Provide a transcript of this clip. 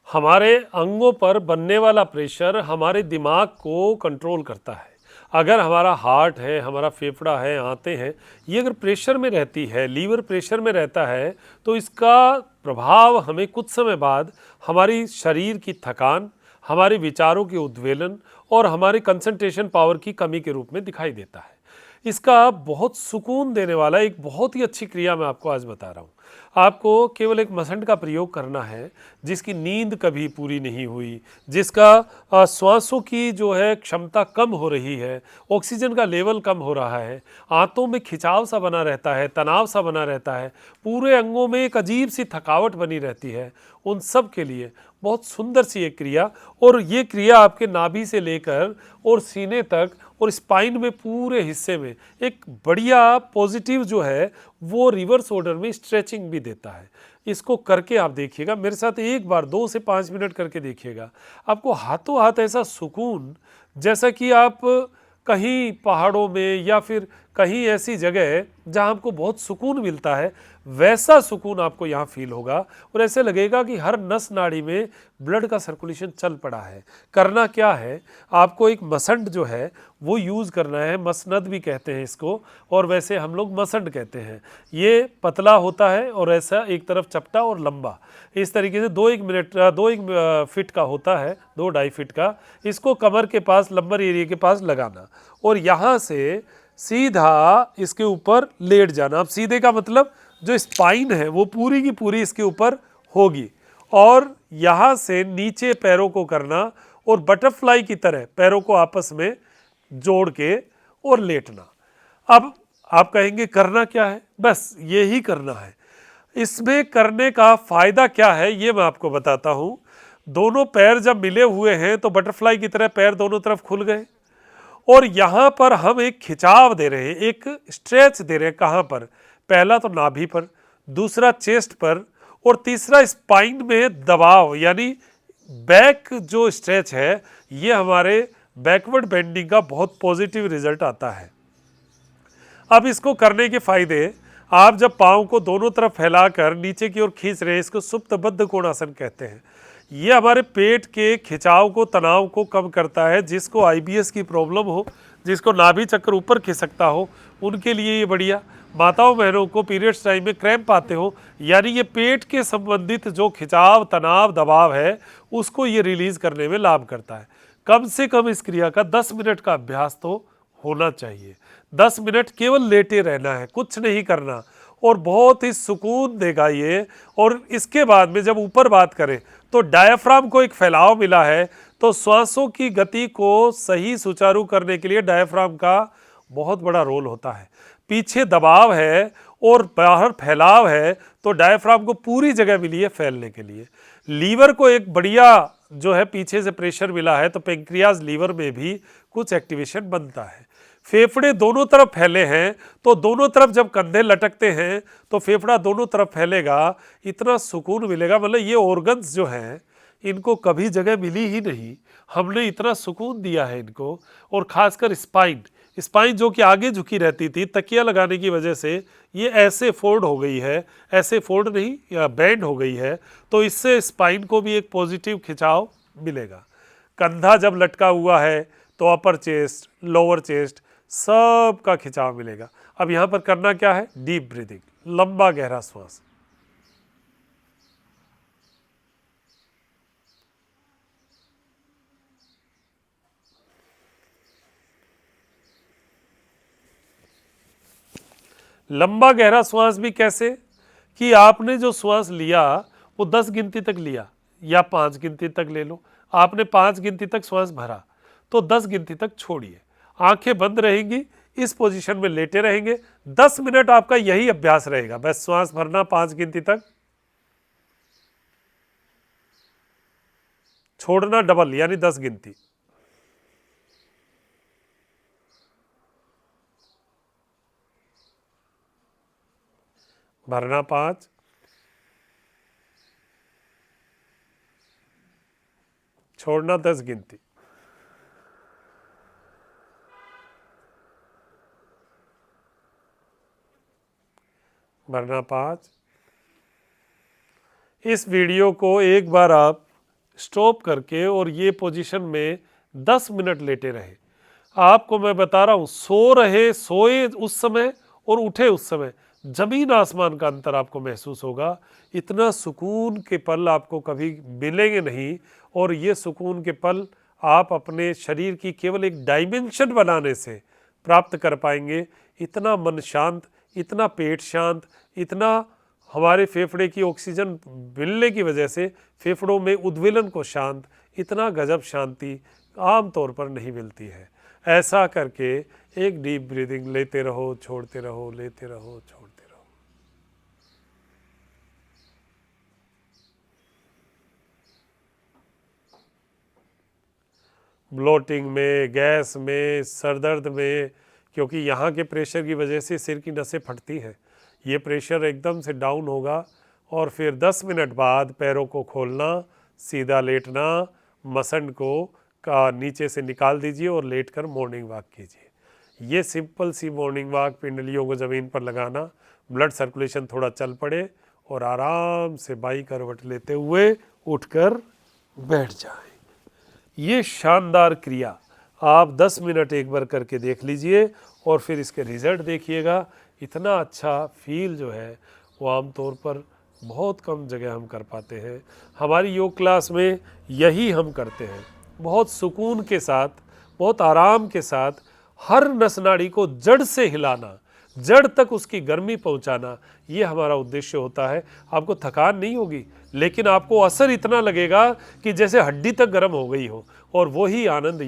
हमारे अंगों पर बनने वाला प्रेशर हमारे दिमाग को कंट्रोल करता है। अगर हमारा हार्ट है, हमारा फेफड़ा है, आंतें हैं, ये अगर प्रेशर में रहती है, लीवर प्रेशर में रहता है, तो इसका प्रभाव हमें कुछ समय बाद हमारी शरीर की थकान, हमारे विचारों के उद्वेलन और हमारी कंसंट्रेशन पावर की कमी के रूप में दिखाई देता है। इसका बहुत सुकून देने वाला एक बहुत ही अच्छी क्रिया मैं आपको आज बता रहा हूँ। आपको केवल एक मसंड का प्रयोग करना है, जिसकी नींद कभी पूरी नहीं हुई, जिसका श्वासों की जो है क्षमता कम हो रही है, ऑक्सीजन का लेवल कम हो रहा है, आंतों में खिंचाव सा बना रहता है, तनाव सा बना रहता है, पूरे अंगों में एक अजीब सी थकावट बनी रहती है, उन सब के लिए बहुत सुंदर सी एक क्रिया। और ये क्रिया आपके नाभि से लेकर और सीने तक और स्पाइन में पूरे हिस्से में एक बढ़िया पॉजिटिव जो है वो रिवर्स ऑर्डर में स्ट्रेचिंग भी देता है। इसको करके आप देखिएगा, मेरे साथ एक बार 2 से 5 मिनट करके देखिएगा, आपको हाथों हाथ ऐसा सुकून, जैसा कि आप कहीं पहाड़ों में या फिर कहीं ऐसी जगह जहां आपको बहुत सुकून मिलता है, वैसा सुकून आपको यहाँ फील होगा और ऐसे लगेगा कि हर नस नाड़ी में ब्लड का सर्कुलेशन चल पड़ा है। करना क्या है, आपको एक मसंड जो है वो यूज़ करना है, मसनद भी कहते हैं इसको, और वैसे हम लोग मसंड कहते हैं। ये पतला होता है और ऐसा एक तरफ चपटा और लंबा, इस तरीके से 2-1 फीट का होता है, 2-2.5 फीट का। इसको कमर के पास, लंबर एरिया के पास लगाना और यहाँ से सीधा इसके ऊपर लेट जाना। अब सीधे का मतलब जो स्पाइन है वो पूरी की पूरी इसके ऊपर होगी और यहाँ से नीचे पैरों को करना और बटरफ्लाई की तरह पैरों को आपस में जोड़ के और लेटना। अब आप कहेंगे करना क्या है, बस यही करना है। इसमें करने का फायदा क्या है ये मैं आपको बताता हूं। दोनों पैर जब मिले हुए हैं तो बटरफ्लाई की तरह पैर दोनों तरफ खुल गए और यहां पर हम एक खिंचाव दे रहे हैं, एक स्ट्रेच दे रहे हैं। कहां पर? पहला तो नाभि पर, दूसरा चेस्ट पर और तीसरा स्पाइन में दबाव, यानी बैक जो स्ट्रेच है, ये हमारे बैकवर्ड बेंडिंग का बहुत पॉजिटिव रिजल्ट आता है। अब इसको करने के फायदे, आप जब पाँव को दोनों तरफ फैलाकर नीचे की ओर खींच रहे हैं, इसको सुप्तबद्ध कोणासन कहते हैं। ये हमारे पेट के खिंचाव को, तनाव को कम करता है। जिसको आईबीएस की प्रॉब्लम हो, जिसको नाभि चक्र ऊपर खिसकता हो, उनके लिए ये बढ़िया। माताओं बहनों को पीरियड्स टाइम में क्रैम्प आते हो, यानी ये पेट के संबंधित जो खिंचाव, तनाव, दबाव है, उसको ये रिलीज करने में लाभ करता है। कम से कम इस क्रिया का 10 मिनट का अभ्यास तो होना चाहिए। 10 मिनट केवल लेटे रहना है, कुछ नहीं करना, और बहुत ही सुकून देगा ये। और इसके बाद में जब ऊपर बात करें तो डायाफ्राम को एक फैलाव मिला है, तो श्वासों की गति को सही सुचारू करने के लिए डायाफ्राम का बहुत बड़ा रोल होता है। पीछे दबाव है और बाहर फैलाव है, तो डायाफ्राम को पूरी जगह मिली है फैलने के लिए। लीवर को एक बढ़िया जो है पीछे से प्रेशर मिला है, तो पेंक्रियाज लीवर में भी कुछ एक्टिवेशन बनता है। फेफड़े दोनों तरफ फैले हैं, तो दोनों तरफ जब कंधे लटकते हैं तो फेफड़ा दोनों तरफ फैलेगा, इतना सुकून मिलेगा। मतलब ये ऑर्गन्स जो हैं, इनको कभी जगह मिली ही नहीं, हमने इतना सुकून दिया है इनको। और खासकर स्पाइन, स्पाइन जो कि आगे झुकी रहती थी, तकिया लगाने की वजह से ये ऐसे फोल्ड हो गई है, ऐसे फोल्ड नहीं या बैंड हो गई है, तो इससे स्पाइन को भी एक पॉजिटिव खिंचाव मिलेगा। कंधा जब लटका हुआ है तो अपर चेस्ट, लोअर चेस्ट, सब का खिंचाव मिलेगा। अब यहां पर करना क्या है? डीप ब्रीदिंग, लंबा गहरा श्वास। लंबा गहरा श्वास भी कैसे? कि आपने जो श्वास लिया वो 10 गिनती तक लिया या 5 गिनती तक ले लो। आपने 5 गिनती तक श्वास भरा तो 10 गिनती तक छोड़िए, आंखें बंद रहेंगी, इस पोजीशन में लेटे रहेंगे। 10 मिनट आपका यही अभ्यास रहेगा, बस श्वास भरना 5 गिनती तक, छोड़ना डबल यानी 10 गिनती। भरना 5, छोड़ना 10 गिनती। भरना 5। इस वीडियो को एक बार आप स्टॉप करके और ये पोजीशन में 10 मिनट लेटे रहे। आपको मैं बता रहा हूँ, सोए उस समय और उठे उस समय जमीन आसमान का अंतर आपको महसूस होगा। इतना सुकून के पल आपको कभी मिलेंगे नहीं, और ये सुकून के पल आप अपने शरीर की केवल एक डायमेंशन बनाने से प्राप्त कर पाएंगे। इतना मन शांत, इतना पेट शांत, इतना हमारे फेफड़े की ऑक्सीजन मिलने की वजह से फेफड़ों में उद्वेलन को शांत, इतना गजब शांति आम तौर पर नहीं मिलती है। ऐसा करके एक डीप ब्रीदिंग लेते रहो, छोड़ते रहो, लेते रहो, छोड़ते रहो। ब्लोटिंग में, गैस में, सरदर्द में, क्योंकि यहाँ के प्रेशर की वजह से सिर की नसें फटती हैं। ये प्रेशर एकदम से डाउन होगा और फिर 10 मिनट बाद पैरों को खोलना, सीधा लेटना, मसंड को का नीचे से निकाल दीजिए और लेटकर मॉर्निंग वॉक कीजिए। ये सिंपल सी मॉर्निंग वॉक, पिंडलियों को ज़मीन पर लगाना, ब्लड सर्कुलेशन थोड़ा चल पड़े और आराम से बाई करवट लेते हुए उठकर बैठ जाएं। ये शानदार क्रिया आप 10 मिनट एक बार करके देख लीजिए और फिर इसके रिज़ल्ट देखिएगा। इतना अच्छा फील जो है वो आमतौर पर बहुत कम जगह हम कर पाते हैं। हमारी योग क्लास में यही हम करते हैं, बहुत सुकून के साथ, बहुत आराम के साथ, हर नस नाड़ी को जड़ से हिलाना, जड़ तक उसकी गर्मी पहुंचाना, ये हमारा उद्देश्य होता है। आपको थकान नहीं होगी, लेकिन आपको असर इतना लगेगा कि जैसे हड्डी तक गर्म हो गई हो, और वही आनंद